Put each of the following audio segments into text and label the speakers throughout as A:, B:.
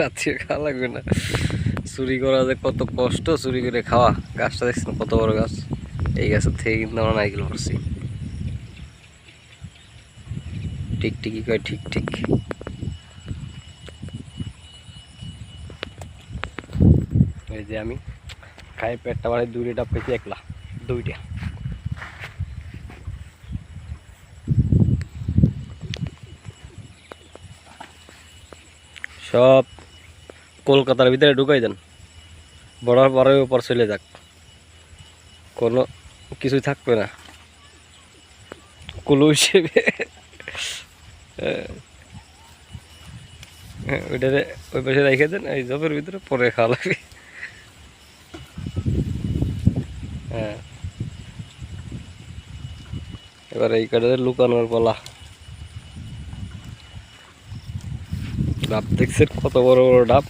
A: রাত্রে খাওয়া লাগবে না। চুরি করা যে কত কষ্ট, চুরি করে খাওয়া। গাছটা দেখছেন কত বড় গাছ, এই গাছের থেকে কিন্তু আমরা নারকেল পারছি। টিকটিকি কয় ঠিক ঠিক। এই যে আমি খাই পেটটা বাড়ি দুইটা ডাব খেয়েছি, একলা দুইটা। সব কলকাতার ভিতরে ঢুকাই দেন, বড়ার পরে উপর চলে যাক, কোনো কিছুই থাকবে না কুলু হিসেবে। ওইটারে ওই পাশে রেখে দেন, এই জবের ভিতরে পরে খাওয়া লাগবে। হ্যাঁ, এবার এই কাঠে লুকানোর পালা। ডাব দেখছেন কত বড় বড় ডাব,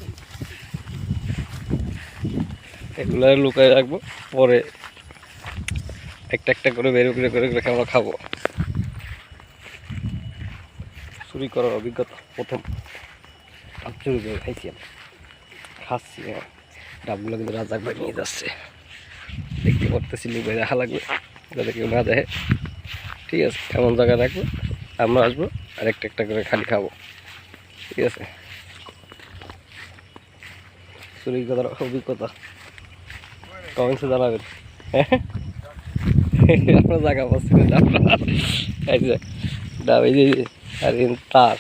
A: এগুলো লুকাই রাখবো, পরে একটা একটা করে বের করে করে রেখে আমরা খাবো। চুরি করার অভিজ্ঞতা প্রথম, ডাব চুরি করে খাইছি আমি, খাচ্ছি। হ্যাঁ, ডাবগুলো কিন্তু রাজাক ভাই নিয়ে যাচ্ছে, দেখতে পারতেছি, লুকাই রাখা লাগবে যাতে কেউ না দেখে। ঠিক আছে, এমন জায়গায় রাখবো, আমরা আসবো আর একটা একটা করে খালি খাবো। ঠিক আছে, চুরি করার অভিজ্ঞতা কমেন্টসে জানাবেন। আমরা জায়গা পাচ্ছি না, এই যে ডাব, এই যে আর তার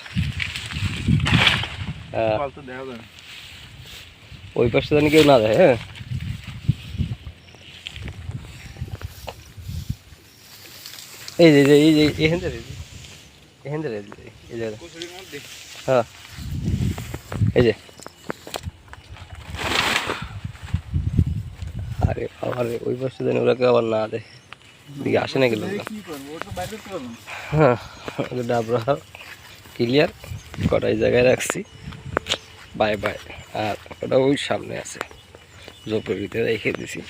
A: ওই পাশে জানি কেউ না দেয়। হ্যাঁ, এই যে এই যে এখান থেকে এই যে, হ্যাঁ এই যে, আরে আরে ওই পাশে জানি ওরা কেউ আবার না দেয়, দিকে আসে না গেল। হ্যাঁ, ডাবরা ক্লিয়ার কটাই জায়গায় রাখছি, বাই বাই। আর ওটা ওই সামনে আছে, জোপের ভিতরে রেখে দিছি।